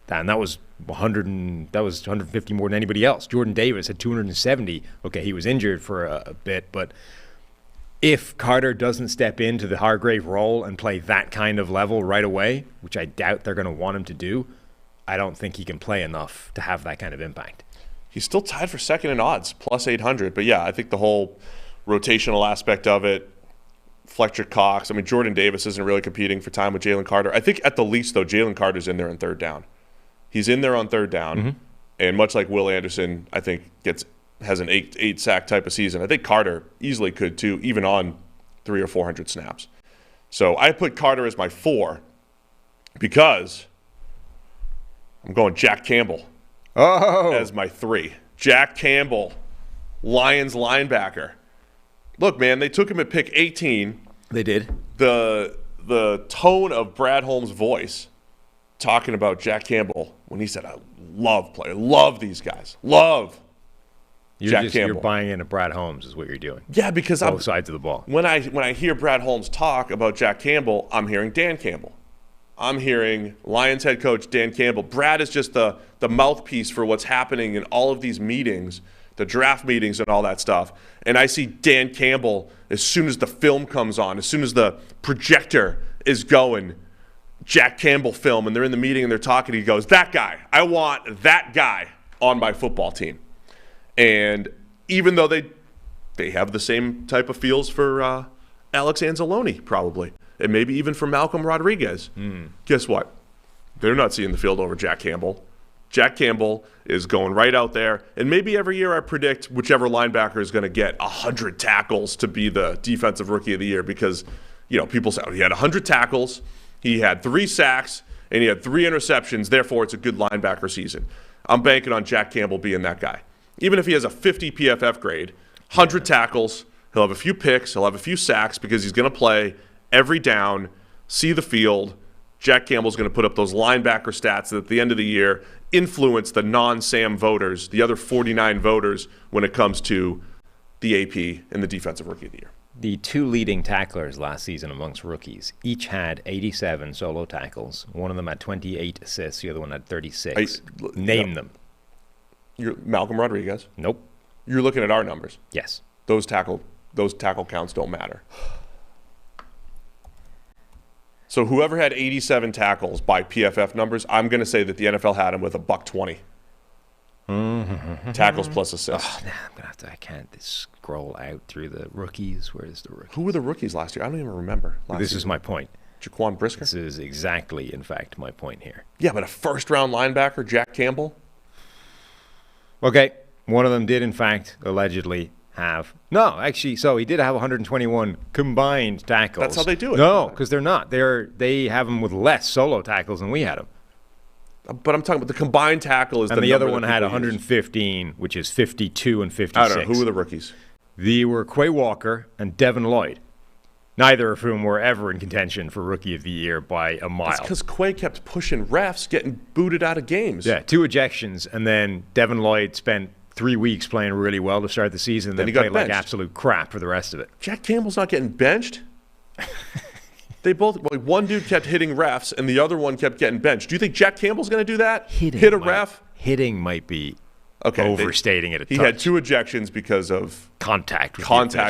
And that was 150 more than anybody else. Jordan Davis had 270. Okay, he was injured for a bit, but if Carter doesn't step into the Hargrave role and play that kind of level right away, which I doubt they're going to want him to do, I don't think he can play enough to have that kind of impact. He's still tied for second in odds, plus 800. But yeah, I think the whole rotational aspect of it, Fletcher Cox, I mean, Jordan Davis isn't really competing for time with Jalen Carter. I think at the least, though, Jalen Carter's in there on third down. He's in there on third down, and much like Will Anderson, I think has an eight sack type of season. I think Carter easily could too, even on 300 or 400 snaps. So I put Carter as my 4 because I'm going Jack Campbell as my 3. Jack Campbell, Lions linebacker. Look, man, they took him at pick 18. They did. The tone of Brad Holmes' voice talking about Jack Campbell when he said, I love these guys. Love Jack Campbell. You're buying into Brad Holmes is what you're doing. Yeah, because both sides of the ball. When I hear Brad Holmes talk about Jack Campbell, I'm hearing Dan Campbell. I'm hearing Lions head coach Dan Campbell. Brad is just the mouthpiece for what's happening in all of these meetings, the draft meetings and all that stuff. And I see Dan Campbell as soon as the film comes on, as soon as the projector is going, Jack Campbell film, and they're in the meeting and they're talking, he goes, that guy, I want that guy on my football team. And even though they have the same type of feels for Alex Anzalone, probably, and maybe even for Malcolm Rodriguez, guess what? They're not seeing the field over Jack Campbell. Jack Campbell is going right out there, and maybe every year I predict whichever linebacker is going to get 100 tackles to be the Defensive Rookie of the Year because, people say, he had 100 tackles, he had 3 sacks, and he had 3 interceptions, therefore it's a good linebacker season. I'm banking on Jack Campbell being that guy. Even if he has a 50 PFF grade, 100 tackles, he'll have a few picks, he'll have a few sacks because he's going to play every down, see the field, Jack Campbell's going to put up those linebacker stats that at the end of the year influence the non-Sam voters, the other 49 voters, when it comes to the AP and the Defensive Rookie of the Year. The two leading tacklers last season amongst rookies each had 87 solo tackles. One of them had 28 assists. The other one had 36. Name them. You're Malcolm Rodriguez. Nope. You're looking at our numbers. Yes. Those tackle counts don't matter. So whoever had 87 tackles by PFF numbers, I'm going to say that the NFL had him with $120. Tackles plus assists. Oh, nah, I'm gonna have to. I can't scroll out through the rookies. Where's the rookies? Who were the rookies last year? I don't even remember. This is my point. Jaquan Brisker? This is exactly, in fact, my point here. Yeah, but a first-round linebacker, Jack Campbell? Okay, one of them did, in fact, allegedly have. No, actually, so he did have 121 combined tackles. That's how they do it. No, because they're not. They have him with less solo tackles than we had him. But I'm talking about the combined tackle is and the other one had 115, which is 52 and 56. I don't know. Who were the rookies? They were Quay Walker and Devin Lloyd, neither of whom were ever in contention for Rookie of the Year by a mile. That's because Quay kept pushing refs, getting booted out of games. Yeah, 2 ejections, and then Devin Lloyd spent 3 weeks playing really well to start the season, then he played like absolute crap for the rest of it. Jack Campbell's not getting benched. They both, one dude kept hitting refs and the other one kept getting benched. Do you think Jack Campbell's going to do that? Hit a ref? Hitting might be overstating it a touch. He had 2 ejections because of contact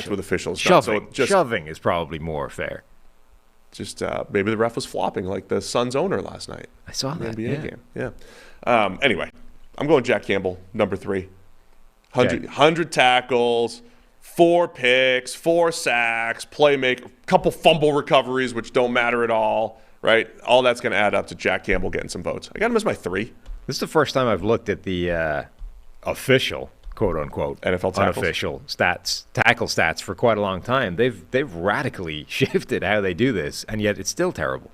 with officials. Shoving is probably more fair. Just maybe the ref was flopping like the Suns owner last night. I saw that. NBA game. Yeah. Anyway, I'm going Jack Campbell, number 3. 100 tackles. 4 picks, 4 sacks, playmaker, couple fumble recoveries, which don't matter at all, right? All that's going to add up to Jack Campbell getting some votes. I got him as my 3. This is the first time I've looked at the official, quote-unquote, NFL tackles. Unofficial tackle stats for quite a long time. They've radically shifted how they do this, and yet it's still terrible.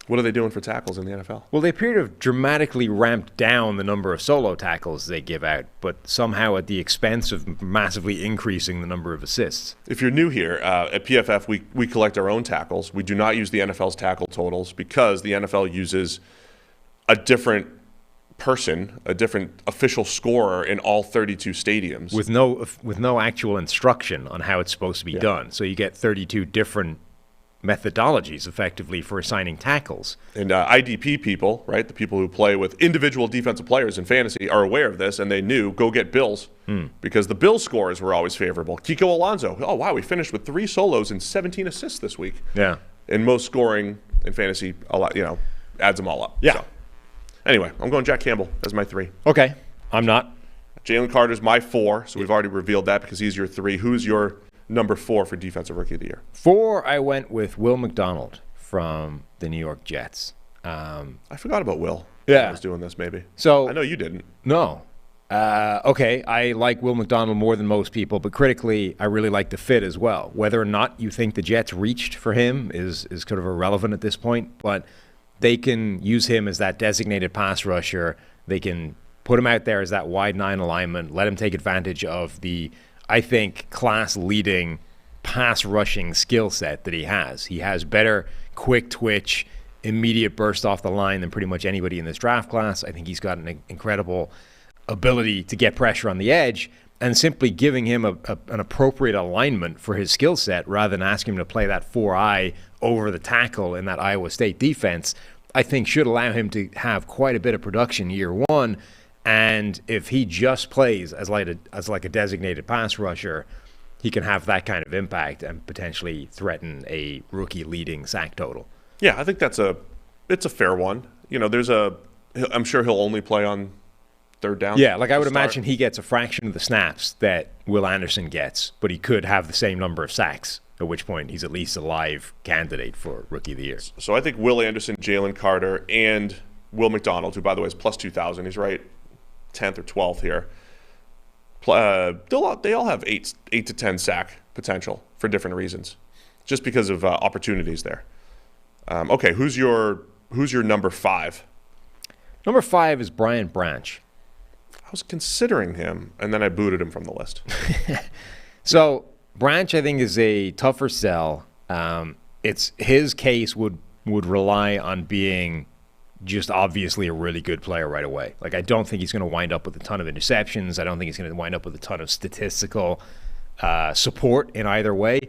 What are they doing for tackles in the NFL? Well, they appear to have dramatically ramped down the number of solo tackles they give out, but somehow at the expense of massively increasing the number of assists. If you're new here, at PFF, we collect our own tackles. We do not use the NFL's tackle totals because the NFL uses a different person, a different official scorer in all 32 stadiums. With no actual instruction on how it's supposed to be done. So you get 32 different methodologies effectively for assigning tackles. And IDP people, right, the people who play with individual defensive players in fantasy are aware of this, and they knew go get Bills because the Bills scores were always favorable. Kiko Alonso, oh wow, we finished with 3 solos and 17 assists this week. Yeah. And most scoring in fantasy, adds them all up. Yeah. So, anyway, I'm going Jack Campbell as my 3. Okay, I'm not. Jalen Carter's my 4, so we've already revealed that because he's your 3. Who's your number 4 for Defensive Rookie of the Year? 4, I went with Will McDonald from the New York Jets. I forgot about Will. Yeah. I was doing this maybe. So I know you didn't. No. Okay, I like Will McDonald more than most people, but critically, I really like the fit as well. Whether or not you think the Jets reached for him is kind of irrelevant at this point, but they can use him as that designated pass rusher. They can put him out there as that wide 9 alignment, let him take advantage of the, I think, class-leading pass rushing skill set that he has. He has better quick twitch, immediate burst off the line than pretty much anybody in this draft class. I think he's got an incredible ability to get pressure on the edge, and simply giving him an appropriate alignment for his skill set rather than asking him to play that 4-eye over the tackle in that Iowa State defense, I think should allow him to have quite a bit of production year 1. And if he just plays as like a designated pass rusher, he can have that kind of impact and potentially threaten a rookie leading sack total. Yeah, I think it's a fair one. I'm sure he'll only play on 3rd down. Yeah, like I would imagine he gets a fraction of the snaps that Will Anderson gets, but he could have the same number of sacks, at which point he's at least a live candidate for Rookie of the Year. So I think Will Anderson, Jalen Carter, and Will McDonald, who, by the way, is plus 2,000. He's right 10th or 12th here. They all have 8 to 10 sack potential for different reasons, just because of opportunities there. Okay, who's your number 5? Number 5 is Brian Branch. I was considering him, and then I booted him from the list. So Branch, I think, is a tougher sell. It's his case would would rely on being just obviously a really good player right away. Like, I don't think he's going to wind up with a ton of interceptions. I don't think he's going to wind up with a ton of statistical support in either way.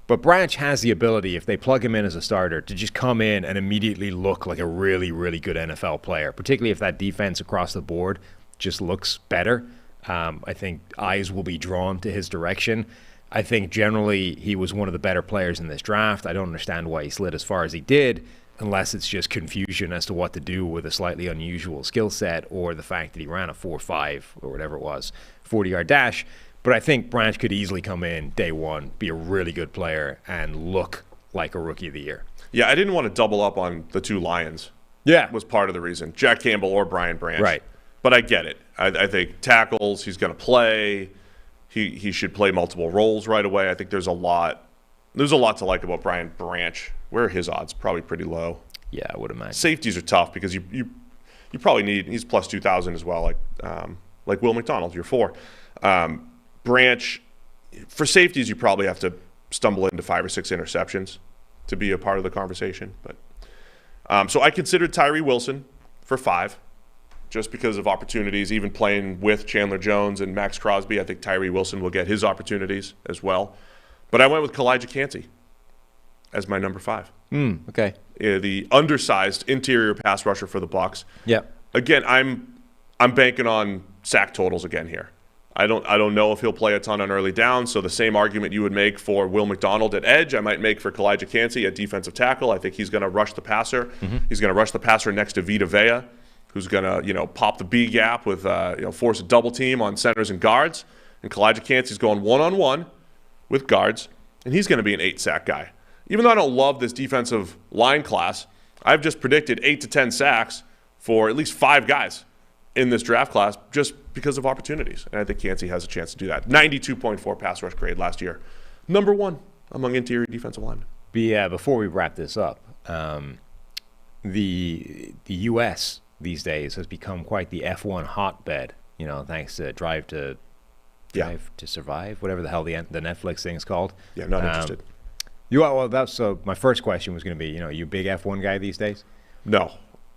But Branch has the ability, if they plug him in as a starter, to just come in and immediately look like a really, really good NFL player, particularly if that defense across the board just looks better. I think eyes will be drawn to his direction. I think generally he was one of the better players in this draft. I don't understand why he slid as far as he did, unless it's just confusion as to what to do with a slightly unusual skill set, or the fact that he ran a 4.5 or whatever it was, 40-yard dash. But I think Branch could easily come in day one, be a really good player, and look like a rookie of the year. Yeah, I didn't want to double up on the two Lions. Yeah. Was part of the reason. Jack Campbell or Brian Branch. Right. But I get it. I think tackles, he's going to play. He should play multiple roles right away. I think there's a lot to like about Brian Branch. Where are his odds? Probably pretty low. Yeah, I would imagine. Safeties are tough because you probably need, he's plus 2,000 as well, like Will McDonald, you're 4. Branch, for safeties, you probably have to stumble into 5 or 6 interceptions to be a part of the conversation. But so I considered Tyree Wilson for 5, just because of opportunities, even playing with Chandler Jones and Max Crosby. I think Tyree Wilson will get his opportunities as well. But I went with Kalijah Kancey as my number 5. Okay. The undersized interior pass rusher for the Bucs. Yeah. Again, I'm banking on sack totals again here. I don't know if he'll play a ton on early downs, so the same argument you would make for Will McDonald at edge, I might make for Kalijah Kancey at defensive tackle. I think he's going to rush the passer. Mm-hmm. He's going to rush the passer next to Vita Vea, who's going to pop the B gap with force a double team on centers and guards. And Kalijah Kancey's going one-on-one with guards, and he's going to be an 8-sack guy. Even though I don't love this defensive line class, I've just predicted 8 to 10 sacks for at least 5 guys in this draft class just because of opportunities. And I think Kancey has a chance to do that. 92.4 pass rush grade last year. Number 1 among interior defensive linemen. Before we wrap this up, the U.S. these days has become quite the F1 hotbed, thanks to Drive to Survive, whatever the hell the Netflix thing is called. Yeah, I'm not interested. So my first question was going to be, you a big F1 guy these days? No.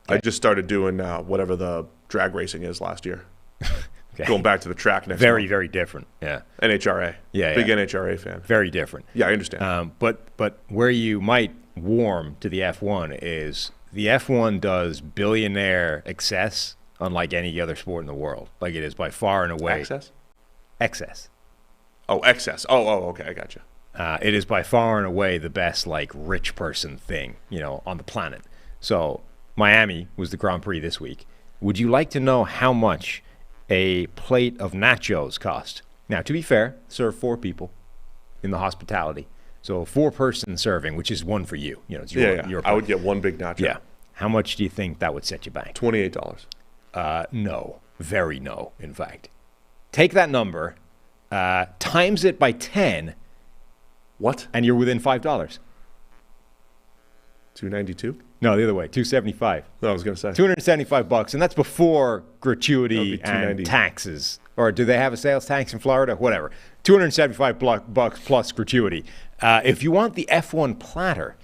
Okay. I just started doing whatever the drag racing is last year. Okay. Going back to the track next Very, month. very different. Yeah. NHRA. Yeah. Big NHRA fan. Very different. Yeah, I understand. But where you might warm to the F1 is the F1 does billionaire excess unlike any other sport in the world. Like, it is by far and away. Excess. Oh, excess. Oh, okay, I got you. It is by far and away the best, rich person thing, on the planet. So Miami was the Grand Prix this week. Would you like to know how much a plate of nachos cost? Now, to be fair, serve 4 people in the hospitality. So a 4-person serving, which is 1 for you. It's your I would get 1 big nacho. Yeah. How much do you think that would set you back? $28. No. Very no, in fact. Take that number, times it by 10. What? And you're within $5. $292? No, the other way, $275. No, I was going to say $275, and that's before gratuity and taxes. Or do they have a sales tax in Florida? Whatever. $275 plus gratuity. If you want the F1 platter,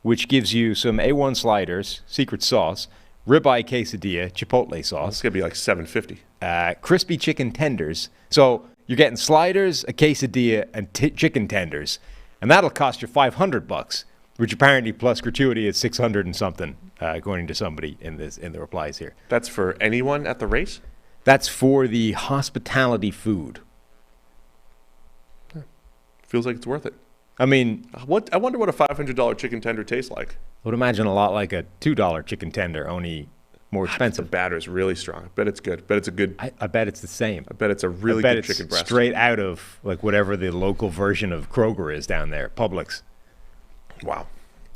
which gives you some A1 sliders, secret sauce, ribeye quesadilla, chipotle sauce. It's going to be like $750. Crispy chicken tenders. So you're getting sliders, a quesadilla, and chicken tenders, and that'll cost you $500, which apparently plus gratuity is 600 and something, according to somebody in the replies here. That's for anyone at the race? That's for the hospitality food. Feels like it's worth it. I mean, I wonder what a $500 chicken tender tastes like. I would imagine a lot like a $2 chicken tender, only more expensive. The batter is really strong. I bet it's good. I bet it's a good. I bet it's the same. I bet it's a really good chicken breast. Straight out of whatever the local version of Kroger is down there, Publix. Wow.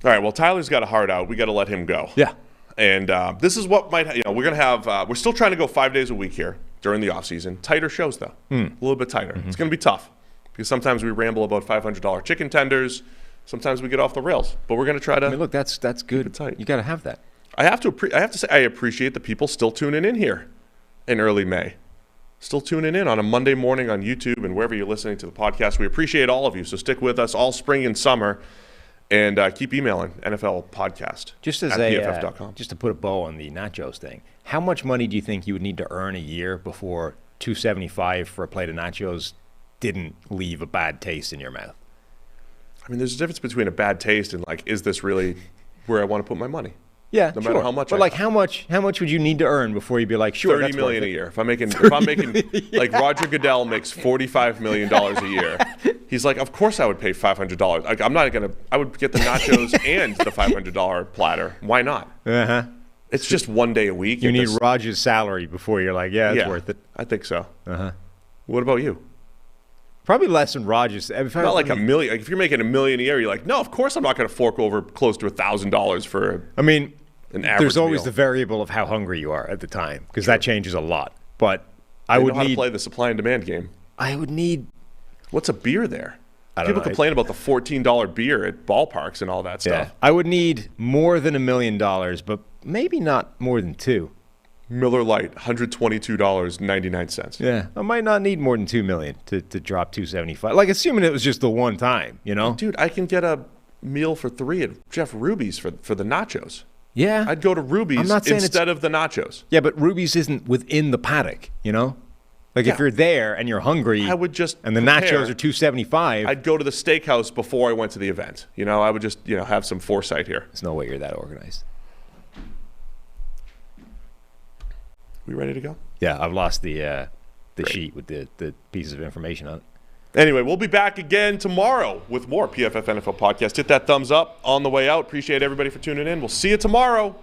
All right. Well, Tyler's got a heart out. We got to let him go. Yeah. And this is what might. We're gonna have. We're still trying to go 5 days a week here during the off season. Tighter shows though. A little bit tighter. Mm-hmm. It's gonna be tough because sometimes we ramble about $500 chicken tenders. Sometimes we get off the rails. But we're gonna try to. I mean, look, that's good. Tight. You got to have that. I have to say I appreciate the people still tuning in here in early May. Still tuning in on a Monday morning on YouTube and wherever you're listening to the podcast. We appreciate all of you. So stick with us all spring and summer. And keep emailing NFL podcast Just as at a pff.com. just to put a bow on the nachos thing, how much money do you think you would need to earn a year before $2.75 for a plate of nachos didn't leave a bad taste in your mouth? I mean, there's a difference between a bad taste and like, is this really where I want to put my money? Yeah, no matter how much. But like, how much would you need to earn before you'd be like, sure, $30 that's million worth a it? year. If I'm making like Roger Goodell makes $45 million a year, he's like, of course I would pay $500. Like, I'm not gonna. I would get the nachos and the $500 platter. Why not? Uh-huh. It's just one day a week. You need Roger's salary before you're like, yeah, it's worth it. I think so. Uh-huh. What about you? Probably less than Roger's. Not like $1 million. Like if you're making $1 million a year, you're like, no, of course I'm not going to fork over close to $1,000 for. I mean, an average there's always meal. the variable of how hungry you are at the time, because that changes a lot. But I would know how to need. play the supply and demand game. I would need. What's a beer there? I don't People know. complain about the $14 beer at ballparks and all that stuff. Yeah, I would need more than $1 million, but maybe not more than $2 million. Miller Lite, $122.99. Yeah, I might not need more than $2 million to drop $2.75. Like, assuming it was just the one time, you know? Dude, I can get a meal for 3 at Jeff Ruby's for the nachos. Yeah. I'd go to Ruby's I'm not saying instead of the nachos. Yeah, but Ruby's isn't within the paddock, you know? Like, if you're there and you're hungry, I would just and the prepare. nachos are $2.75. I'd go to the steakhouse before I went to the event. You know, I would just, have some foresight here. There's no way you're that organized. We ready to go? Yeah, I've lost the sheet with the pieces of information on it. Anyway, we'll be back again tomorrow with more PFF NFL podcast. Hit that thumbs up on the way out. Appreciate everybody for tuning in. We'll see you tomorrow.